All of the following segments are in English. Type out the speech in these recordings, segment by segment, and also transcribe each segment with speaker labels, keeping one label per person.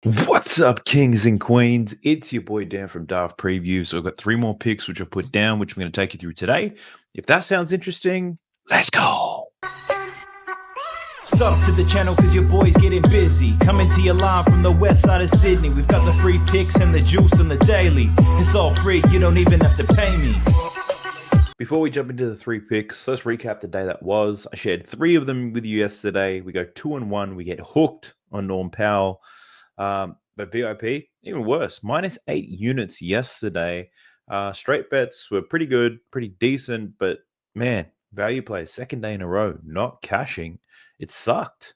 Speaker 1: What's up, kings and queens? It's your boy Dan from Daft Preview. So I've got three more picks which I've put down, which I'm going to take you through today. If that sounds interesting, let's go.
Speaker 2: Sub to the channel cause your boy's getting busy. Coming to your line from the west side of Sydney. We've got the free picks and the juice and the daily. It's all free, you don't even have to pay me.
Speaker 1: Before we jump into the three picks, let's recap the day that was. I shared three of them with you yesterday. We go 2-1. We get hooked on Norm Powell. But VIP, even worse, -8 units yesterday. Straight bets were pretty good, pretty decent, but man, value plays second day in a row, not cashing. It sucked.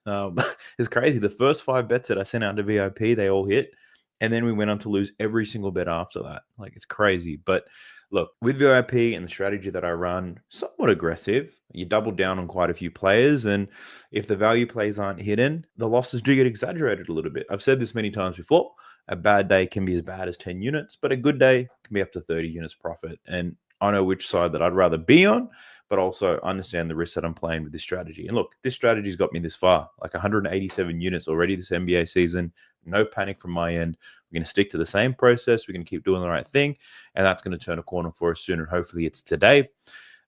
Speaker 1: It's crazy. The first 5 bets that I sent out to VIP, they all hit. And then we went on to lose every single bet after that. Like, it's crazy. But look, with VIP and the strategy that I run, somewhat aggressive. You double down on quite a few players, and if the value plays aren't hidden, the losses do get exaggerated a little bit. I've said this many times before. A bad day can be as bad as 10 units, but a good day can be up to 30 units profit. And I know which side that I'd rather be on, but also understand the risk that I'm playing with this strategy. And look, this strategy's got me this far, like 187 units already this NBA season. No panic from my end. We're going to stick to the same process. We're going to keep doing the right thing, and that's going to turn a corner for us soon, and hopefully it's today.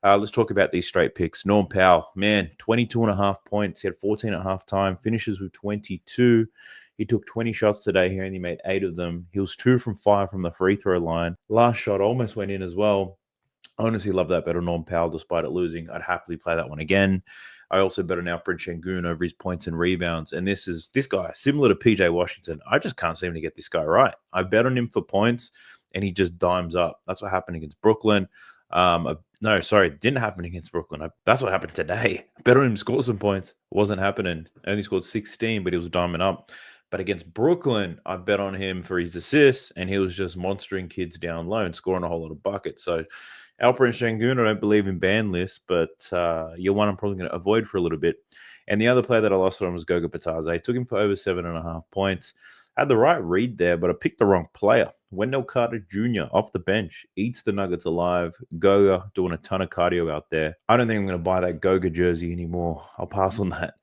Speaker 1: Let's talk about these straight picks. Norm Powell, man, 22.5 points. He had 14 at halftime, finishes with 22. He took 20 shots today. He only made 8 of them. He was 2 from 5 from the free throw line. Last shot almost went in as well. I honestly love that bet on Norm Powell despite it losing. I'd happily play that one again. I also bet on Alfred Şengün over his points and rebounds. And this guy, similar to PJ Washington. I just can't seem to get this guy right. I bet on him for points, and he just dimes up. That's what happened against Brooklyn. No, sorry, it didn't happen against Brooklyn. That's what happened today. I bet on him to score some points. Wasn't happening. Only scored 16, but he was diamond up. But against Brooklyn, I bet on him for his assists, and he was just monstering kids down low and scoring a whole lot of buckets. So Alperen Şengün, I don't believe in ban list, but you're one I'm probably going to avoid for a little bit. And the other player that I lost on was Goga Bitadze. I took him for over 7.5 points. Had the right read there, but I picked the wrong player. Wendell Carter Jr. off the bench eats the Nuggets alive. Goga doing a ton of cardio out there. I don't think I'm going to buy that Goga jersey anymore. I'll pass on that.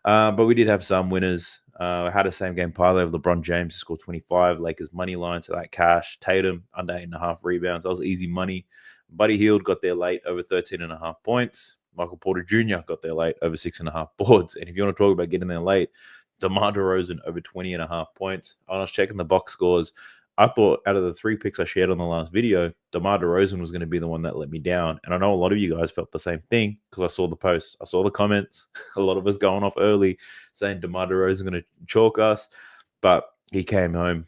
Speaker 1: But we did have some winners. I had a same game parlay of LeBron James to score 25. Lakers money line, so that cash. Tatum under 8.5 rebounds. That was easy money. Buddy Hield got there late over 13.5 points. Michael Porter Jr. got there late over 6.5 boards. And if you want to talk about getting there late, DeMar DeRozan over 20.5 points. I was checking the box scores. I thought out of the 3 picks I shared on the last video, DeMar DeRozan was going to be the one that let me down. And I know a lot of you guys felt the same thing because I saw the posts. I saw the comments. A lot of us going off early saying DeMar DeRozan going to chalk us. But he came home,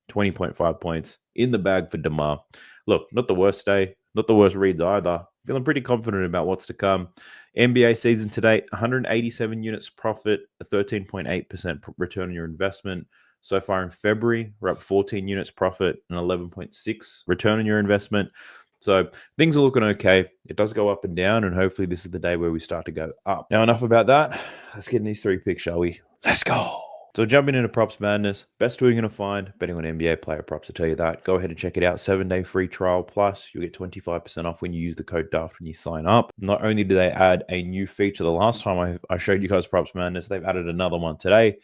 Speaker 1: 20.5 points in the bag for DeMar. Look, not the worst day, not the worst reads either. Feeling pretty confident about what's to come. NBA season to date, 187 units profit, a 13.8% return on your investment. So far in February, we're up 14 units profit and 11.6 return on your investment. So things are looking okay. It does go up and down, and hopefully this is the day where we start to go up. Now, enough about that. Let's get in these 3 picks, shall we? Let's go. So jumping into props madness, best tool you're going to find, betting on NBA player props, to tell you that. Go ahead and check it out. 7-day free trial, plus you'll get 25% off when you use the code DAFT when you sign up. Not only do they add a new feature the last time I showed you guys props madness, they've added another one today.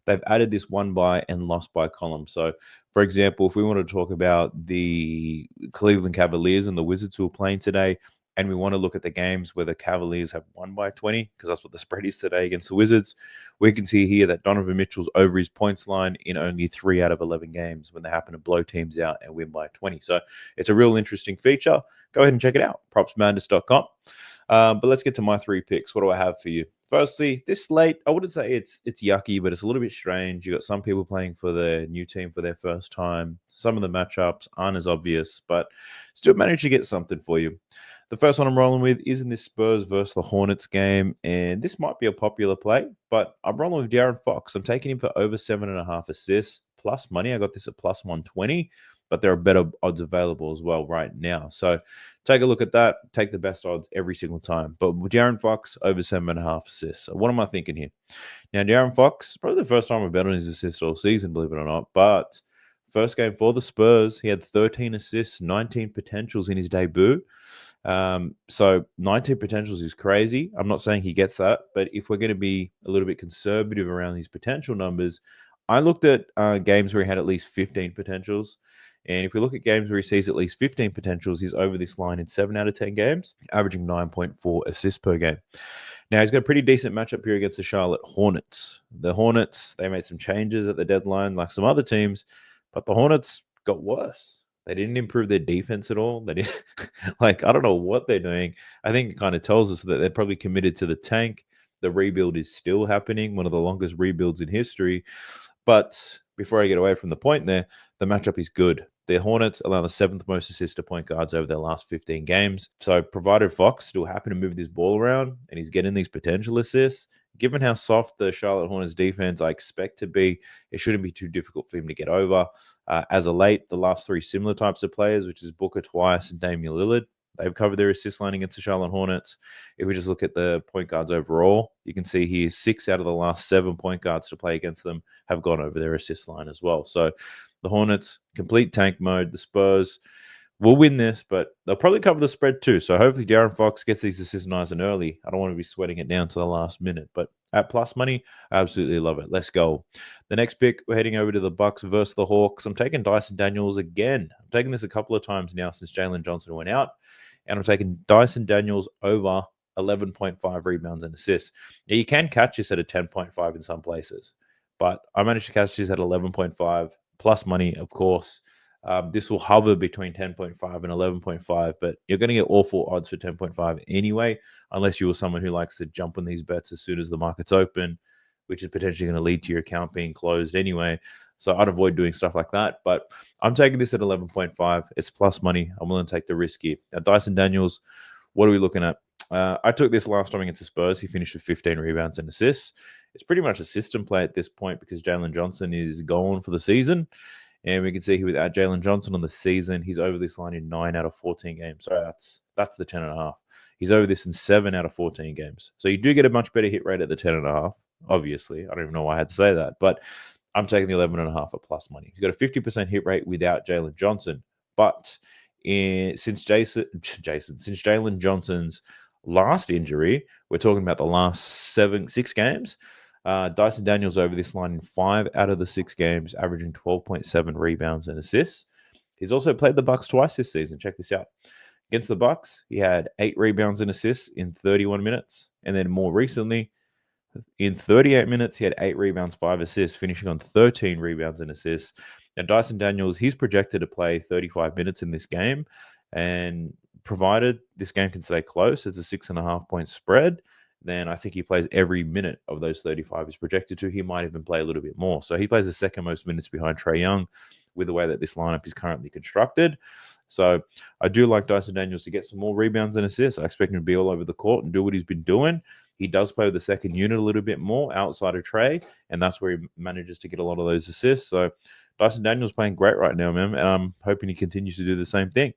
Speaker 1: They've added this won by and lost by column. So, for example, if we want to talk about the Cleveland Cavaliers and the Wizards who are playing today, and we want to look at the games where the Cavaliers have won by 20, because that's what the spread is today against the Wizards, we can see here that Donovan Mitchell's over his points line in only 3 out of 11 games when they happen to blow teams out and win by 20. So it's a real interesting feature. Go ahead and check it out, propsmadness.com. But let's get to my 3 picks. What do I have for you? Firstly, this slate, I wouldn't say it's yucky, but it's a little bit strange. You got some people playing for their new team for their first time. Some of the matchups aren't as obvious, but still managed to get something for you. The first one I'm rolling with is in this Spurs versus the Hornets game, and this might be a popular play, but I'm rolling with De'Aaron Fox. I'm taking him for over 7.5 assists plus money. I got this at plus 120, but there are better odds available as well right now. So take a look at that. Take the best odds every single time. But with De'Aaron Fox, over 7.5 assists. So what am I thinking here? Now, De'Aaron Fox, probably the first time I bet on his assists all season, believe it or not, but first game for the Spurs, he had 13 assists, 19 potentials in his debut. So 19 potentials is crazy. I'm not saying he gets that, but if we're going to be a little bit conservative around these potential numbers, I looked at games where he had at least 15 potentials. And if we look at games where he sees at least 15 potentials, he's over this line in 7 out of 10 games, averaging 9.4 assists per game. Now, he's got a pretty decent matchup here against the Charlotte Hornets. The Hornets, they made some changes at the deadline, like some other teams, but the Hornets got worse. They didn't improve their defense at all. They didn't, like, I don't know what they're doing. I think it kind of tells us that they're probably committed to the tank. The rebuild is still happening, one of the longest rebuilds in history. But before I get away from the point there, the matchup is good. The Hornets allow the 7th most assists to point guards over their last 15 games. So, provided Fox still happy to move this ball around and he's getting these potential assists, given how soft the Charlotte Hornets defense I expect to be, it shouldn't be too difficult for him to get over. As of late, the last 3 similar types of players, which is Booker twice and Damian Lillard, they've covered their assist line against the Charlotte Hornets. If we just look at the point guards overall, you can see here 6 out of the last 7 point guards to play against them have gone over their assist line as well. So the Hornets, complete tank mode. The Spurs will win this, but they'll probably cover the spread too. So hopefully De'Aaron Fox gets these assists nice and early. I don't want to be sweating it down to the last minute, but at plus money, I absolutely love it. Let's go. The next pick, we're heading over to the Bucks versus the Hawks. I'm taking Dyson Daniels again. I'm taking this a couple of times now since Jalen Johnson went out, and I'm taking Dyson Daniels over 11.5 rebounds and assists. Now, you can catch this at a 10.5 in some places, but I managed to catch this at 11.5 plus money, of course. This will hover between 10.5 and 11.5, but you're going to get awful odds for 10.5 anyway, unless you were someone who likes to jump on these bets as soon as the market's open, which is potentially going to lead to your account being closed anyway. So I'd avoid doing stuff like that. But I'm taking this at 11.5. It's plus money. I'm willing to take the risk here. Now, Dyson Daniels, what are we looking at? I took this last time against the Spurs. He finished with 15 rebounds and assists. It's pretty much a system play at this point because Jalen Johnson is gone for the season. And we can see here without Jalen Johnson on the season, he's over this line in 9 out of 14 games. So that's the 10.5. He's over this in 7 out of 14 games. So you do get a much better hit rate at the 10.5. Obviously, I don't even know why I had to say that, but I'm taking the 11.5 at plus money. He's got a 50% hit rate without Jalen Johnson, but since Jalen Johnson's last injury, we're talking about the last 6 games. Dyson Daniels over this line in 5 out of the 6 games, averaging 12.7 rebounds and assists. He's also played the Bucks twice this season. Check this out. Against the Bucks, he had 8 rebounds and assists in 31 minutes, and then more recently, in 38 minutes, he had 8 rebounds, 5 assists, finishing on 13 rebounds and assists. Now, Dyson Daniels, he's projected to play 35 minutes in this game, and provided this game can stay close, it's a 6.5 point spread, then I think he plays every minute of those 35 he's projected to. He might even play a little bit more. So he plays the second most minutes behind Trae Young with the way that this lineup is currently constructed. So I do like Dyson Daniels to get some more rebounds and assists. I expect him to be all over the court and do what he's been doing. He does play with the second unit a little bit more outside of Trae, and that's where he manages to get a lot of those assists. So Dyson Daniels playing great right now, man, and I'm hoping he continues to do the same thing.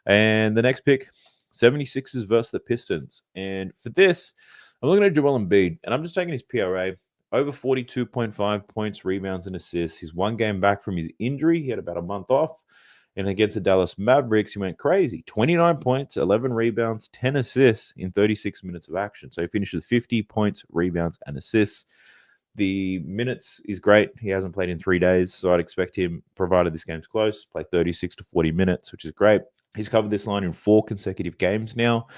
Speaker 1: And the next pick, 76ers versus the Pistons. And for this, I'm looking at Joel Embiid, and I'm just taking his PRA. Over 42.5 points, rebounds, and assists. He's 1 game back from his injury. He had about a month off. And against the Dallas Mavericks, he went crazy. 29 points, 11 rebounds, 10 assists in 36 minutes of action. So he finished with 50 points, rebounds, and assists. The minutes is great. He hasn't played in 3 days, so I'd expect him, provided this game's close, play 36 to 40 minutes, which is great. He's covered this line in 4 consecutive games now.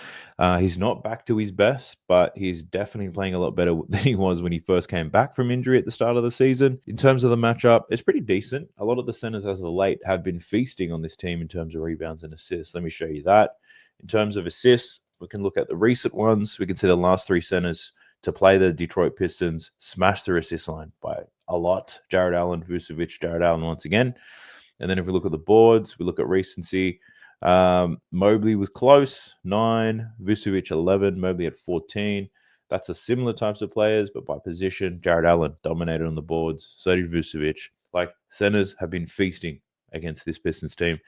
Speaker 1: He's not back to his best, but he's definitely playing a lot better than he was when he first came back from injury at the start of the season. In terms of the matchup, it's pretty decent. A lot of the centers as of late have been feasting on this team in terms of rebounds and assists. Let me show you that. In terms of assists, we can look at the recent ones. We can see the last 3 centers to play the Detroit Pistons smash their assist line by a lot. Jared Allen, Vucevic, Jared Allen once again. And then if we look at the boards, we look at recency. Mobley was close, 9, Vucevic 11, Mobley at 14. That's a similar types of players, but by position, Jared Allen dominated on the boards. So did Vucevic. Like, centers have been feasting against this Pistons team.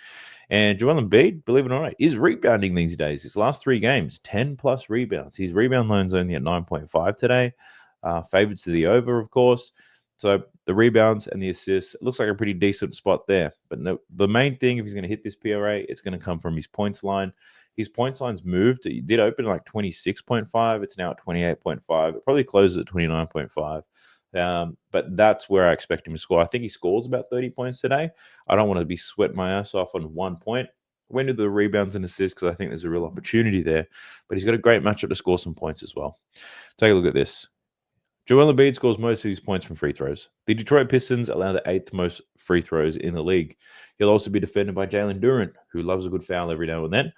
Speaker 1: And Joel Embiid, believe it or not, is rebounding these days. His last 3 games, 10 plus rebounds. His rebound line's only at 9.5 today. Favored to the over, of course. So the rebounds and the assists, it looks like a pretty decent spot there. But no, the main thing, if he's going to hit this PRA, it's going to come from his points line. His points line's moved. It did open like 26.5. It's now at 28.5. It probably closes at 29.5. But that's where I expect him to score. I think he scores about 30 points today. I don't want to be sweating my ass off on 1 point. Went to the rebounds and assists because I think there's a real opportunity there. But he's got a great matchup to score some points as well. Take a look at this. Joel Embiid scores most of his points from free throws. The Detroit Pistons allow the 8th most free throws in the league. He'll also be defended by Jalen Duren, who loves a good foul every now and then.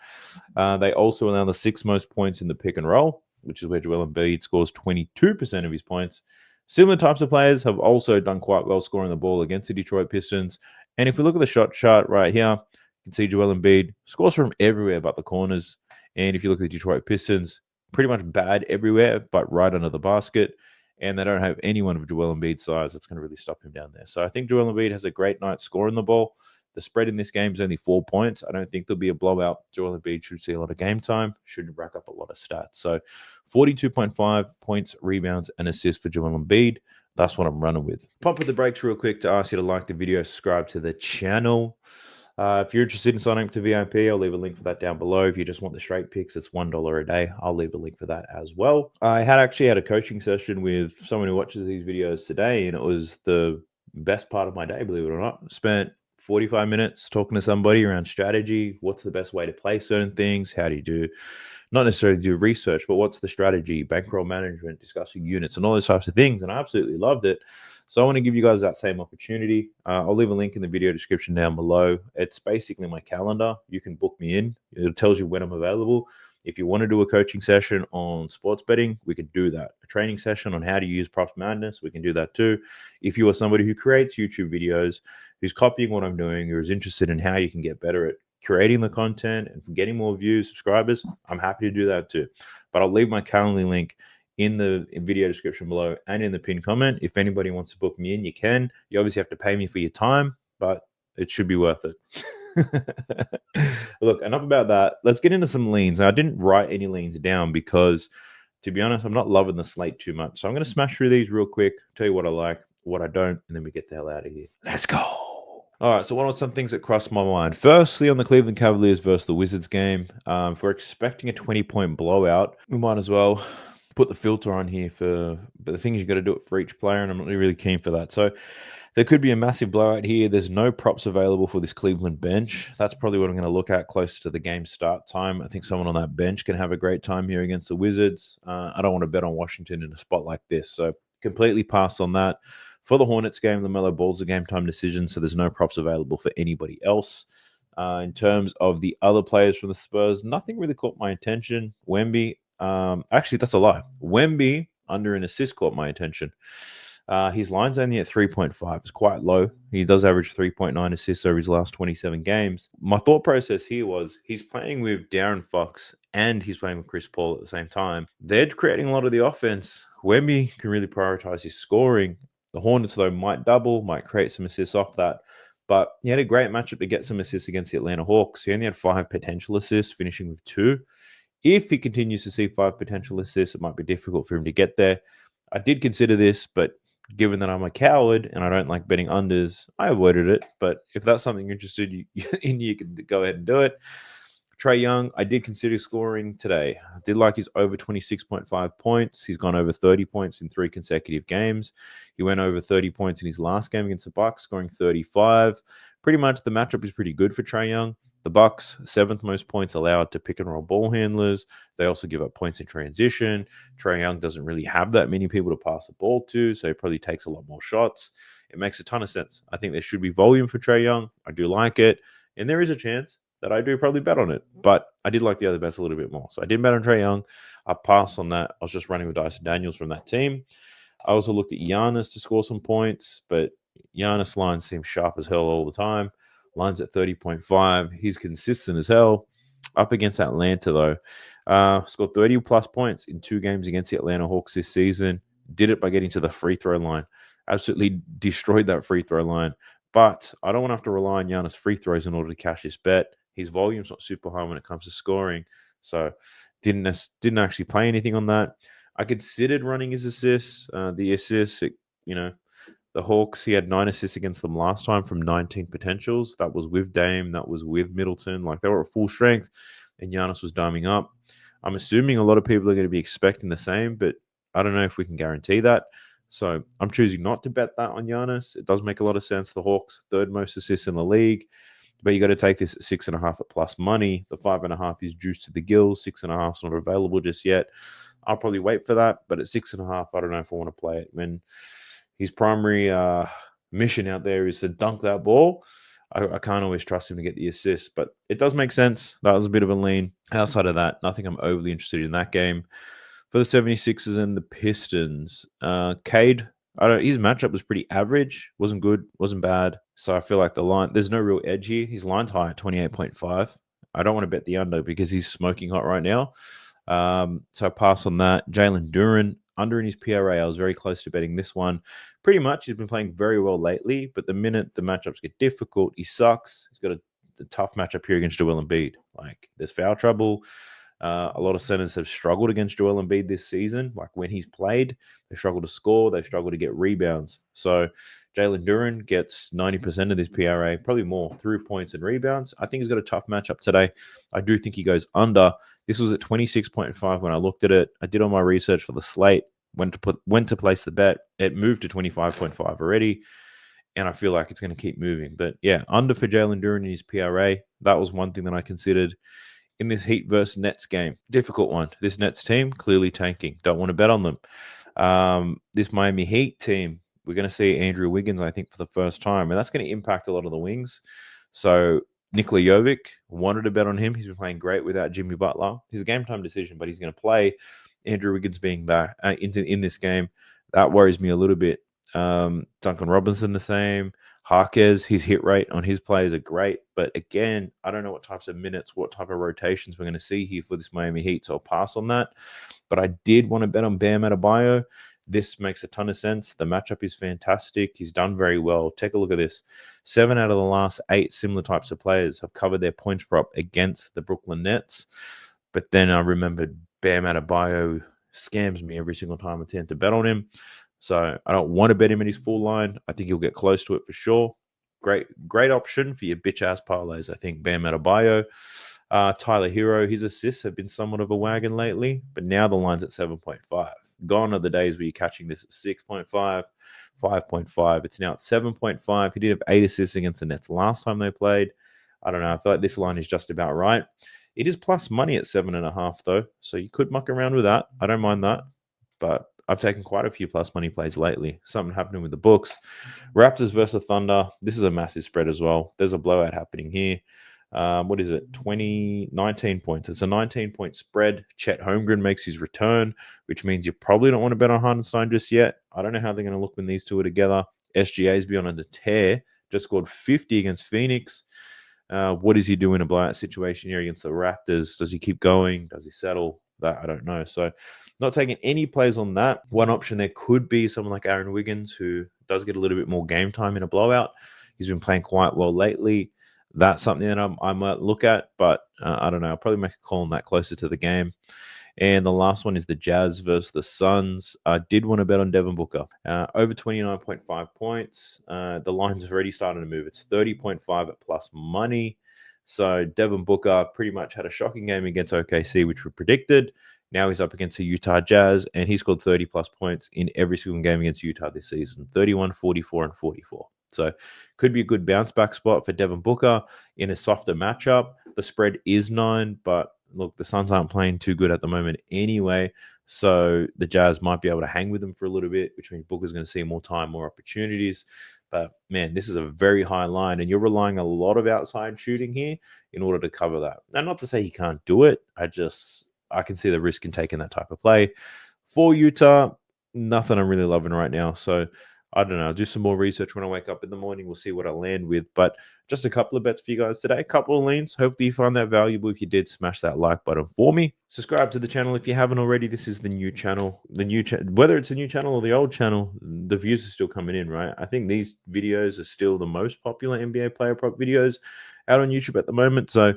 Speaker 1: They also allow the 6th most points in the pick and roll, which is where Joel Embiid scores 22% of his points. Similar types of players have also done quite well scoring the ball against the Detroit Pistons. And if we look at the shot chart right here, you can see Joel Embiid scores from everywhere but the corners. And if you look at the Detroit Pistons, pretty much bad everywhere but right under the basket. And they don't have anyone of Joel Embiid's size that's going to really stop him down there. So I think Joel Embiid has a great night scoring the ball. The spread in this game is only 4 points. I don't think there'll be a blowout. Joel Embiid should see a lot of game time, should rack up a lot of stats. So 42.5 points, rebounds, and assists for Joel Embiid. That's what I'm running with. Pump with the brakes real quick to ask you to like the video, subscribe to the channel. If you're interested in signing up to VIP, I'll leave a link for that down below. If you just want the straight picks, it's $1 a day. I'll leave a link for that as well. I actually had a coaching session with someone who watches these videos today, and it was the best part of my day, believe it or not. Spent 45 minutes talking to somebody around strategy. What's the best way to play certain things? How do you do, not necessarily do research, but what's the strategy, bankroll management, discussing units, and all those types of things. And I absolutely loved it. So I want to give you guys that same opportunity. I'll leave a link in the video description down below. It's basically my calendar. You can book me in. It tells you when I'm available. If you want to do a coaching session on sports betting, we can do that. A training session on how to use Props Madness, we can do that too. If you are somebody who creates YouTube videos, who's copying what I'm doing, or is interested in how you can get better at creating the content and getting more views, subscribers, I'm happy to do that too. But I'll leave my Calendly link in the video description below and in the pinned comment. If anybody wants to book me in, you can. You obviously have to pay me for your time, but it should be worth it. Look, enough about that. Let's get into some leans. Now, I didn't write any leans down because, to be honest, I'm not loving the slate too much. So I'm going to smash through these real quick, tell you what I like, what I don't, and then we get the hell out of here. Let's go. All right, so what are some things that crossed my mind? Firstly, on the Cleveland Cavaliers versus the Wizards game, if we're expecting a 20-point blowout, we might as well put the filter on here but the thing is, you got to do it for each player, and I'm not really keen for that. So there could be a massive blowout here. There's no props available for this Cleveland bench. That's probably what I'm going to look at close to the game start time. I think someone on that bench can have a great time here against the Wizards. I don't want to bet on Washington in a spot like this, so completely pass on that. For the Hornets game, LaMelo Ball's a game time decision, so there's no props available for anybody else. In terms of the other players from the Spurs, nothing really caught my attention. Wemby, actually, that's a lie. Wemby under an assist caught my attention. His line's only at 3.5. It's quite low. He does average 3.9 assists over his last 27 games. My thought process here was he's playing with De'Aaron Fox and he's playing with Chris Paul at the same time. They're creating a lot of the offense. Wemby can really prioritize his scoring. The Hornets, though, might double, might create some assists off that. But he had a great matchup to get some assists against the Atlanta Hawks. He only had 5 potential assists, finishing with 2. If he continues to see 5 potential assists, it might be difficult for him to get there. I did consider this, but given that I'm a coward and I don't like betting unders, I avoided it. But if that's something you're interested in, you can go ahead and do it. Trae Young, I did consider scoring today. I did like his over 26.5 points. He's gone over 30 points in 3 consecutive games. He went over 30 points in his last game against the Bucks, scoring 35. Pretty much the matchup is pretty good for Trae Young. The Bucks, 7th most points allowed to pick and roll ball handlers. They also give up points in transition. Trae Young doesn't really have that many people to pass the ball to, so he probably takes a lot more shots. It makes a ton of sense. I think there should be volume for Trae Young. I do like it, and there is a chance that I do probably bet on it, but I did like the other bets a little bit more. So I did bet on Trae Young. I passed on that. I was just running with Dyson Daniels from that team. I also looked at Giannis to score some points, but Giannis lines seem sharp as hell all the time. Line's at 30.5. He's consistent as hell. Up against Atlanta, though. Scored 30-plus points in 2 games against the Atlanta Hawks this season. Did it by getting to the free throw line. Absolutely destroyed that free throw line. But I don't want to have to rely on Giannis' free throws in order to cash this bet. His volume's not super high when it comes to scoring. So didn't actually play anything on that. I considered running his assists. The assists, the Hawks, he had 9 assists against them last time from 19 potentials. That was with Dame. That was with Middleton. Like, they were at full strength, and Giannis was diming up. I'm assuming a lot of people are going to be expecting the same, but I don't know if we can guarantee that. So I'm choosing not to bet that on Giannis. It does make a lot of sense. The Hawks, third most assists in the league. But you got to take this at 6.5 at plus money. The 5.5 is juiced to the gills. 6.5 is not available just yet. I'll probably wait for that. But at 6.5, I don't know if I want to play it. When his primary mission out there is to dunk that ball, I can't always trust him to get the assist. But it does make sense. That was a bit of a lean. Outside of that, nothing I'm overly interested in that game. For the 76ers and the Pistons, Cade, his matchup was pretty average. Wasn't good, wasn't bad. So I feel like the line, there's no real edge here. His line's high at 28.5. I don't want to bet the under because he's smoking hot right now. So I pass on that. Jalen Duren, under in his PRA. I was very close to betting this one. Pretty much, he's been playing very well lately, but the minute the matchups get difficult, he sucks. He's got a tough matchup here against Joel Embiid. Like, there's foul trouble. A lot of centers have struggled against Joel Embiid this season. Like, when he's played, they struggle to score. They struggle to get rebounds. So Jalen Duren gets 90% of this PRA, probably more, through points and rebounds. I think he's got a tough matchup today. I do think he goes under. This was at 26.5 when I looked at it. I did all my research for the slate, went to place the bet. It moved to 25.5 already, and I feel like it's going to keep moving. But yeah, under for Jalen Duren in his PRA. That was one thing that I considered. In this Heat versus Nets game, difficult one. This Nets team clearly tanking. Don't want to bet on them. This Miami Heat team, we're going to see Andrew Wiggins, I think, for the first time, and that's going to impact a lot of the wings. So Nikola Jovic, wanted to bet on him. He's been playing great without Jimmy Butler. He's a game time decision, but he's going to play. Andrew Wiggins being back in this game, that worries me a little bit. Duncan Robinson the same. Harkes, his hit rate on his plays are great. But again, I don't know what types of minutes, what type of rotations we're going to see here for this Miami Heat. So I'll pass on that. But I did want to bet on Bam Adebayo. This makes a ton of sense. The matchup is fantastic. He's done very well. Take a look at this. 7 out of the last 8 similar types of players have covered their points prop against the Brooklyn Nets. But then I remembered Bam Adebayo scams me every single time I tend to bet on him. So I don't want to bet him in his full line. I think he'll get close to it for sure. Great option for your bitch-ass parlays, I think, Bam Adebayo. Tyler Hero, his assists have been somewhat of a wagon lately, but now the line's at 7.5. Gone are the days where you're catching this at 6.5, 5.5. It's now at 7.5. He did have 8 assists against the Nets last time they played. I don't know. I feel like this line is just about right. It is plus money at 7.5, though, so you could muck around with that. I don't mind that, but I've taken quite a few plus money plays lately. Something happening with the books. Raptors versus Thunder. This is a massive spread as well. There's a blowout happening here. What is it? 19 points. It's a 19-point spread. Chet Holmgren makes his return, which means you probably don't want to bet on Hardenstein just yet. I don't know how they're going to look when these two are together. SGA's beyond on the tear. Just scored 50 against Phoenix. What does he do in a blowout situation here against the Raptors? Does he keep going? Does he settle? That I don't know. So not taking any plays on that. One option there could be someone like Aaron Wiggins, who does get a little bit more game time in a blowout. He's been playing quite well lately. That's something that I might look at, but I don't know. I'll probably make a call on that closer to the game. And the last one is the Jazz versus the Suns. I did want to bet on Devin Booker. Over 29.5 points. The lines have already started to move. It's 30.5 at plus money. So Devin Booker pretty much had a shocking game against OKC, which we predicted. Now he's up against the Utah Jazz, and he scored 30-plus points in every single game against Utah this season, 31, 44, and 44. So could be a good bounce-back spot for Devin Booker in a softer matchup. The spread is 9, but look, the Suns aren't playing too good at the moment anyway, so the Jazz might be able to hang with them for a little bit, which means Booker's going to see more time, more opportunities. But, man, this is a very high line, and you're relying a lot of outside shooting here in order to cover that. Now, not to say he can't do it. I can see the risk in taking that type of play. For Utah, nothing I'm really loving right now. So, I don't know. I'll do some more research when I wake up in the morning. We'll see what I land with. But just a couple of bets for you guys today. A couple of leans. Hopefully you find that valuable. If you did, smash that like button for me. Subscribe to the channel if you haven't already. This is the new channel. Whether it's a new channel or the old channel, the views are still coming in, right? I think these videos are still the most popular NBA player prop videos out on YouTube at the moment. So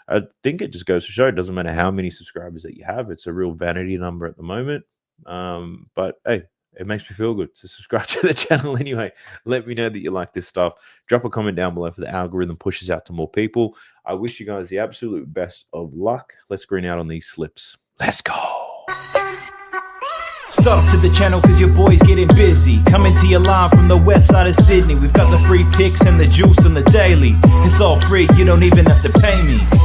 Speaker 1: I think it just goes to show it doesn't matter how many subscribers that you have. It's a real vanity number at the moment. But hey, it makes me feel good to subscribe to the channel anyway. Let me know that you like this stuff. Drop a comment down below for the algorithm pushes out to more people. I wish you guys the absolute best of luck. Let's green out on these slips. Let's go.
Speaker 2: Sub to the channel cause your boy's getting busy. Coming to your line from the west side of Sydney. We've got the free picks and the juice on the daily. It's all free, you don't even have to pay me.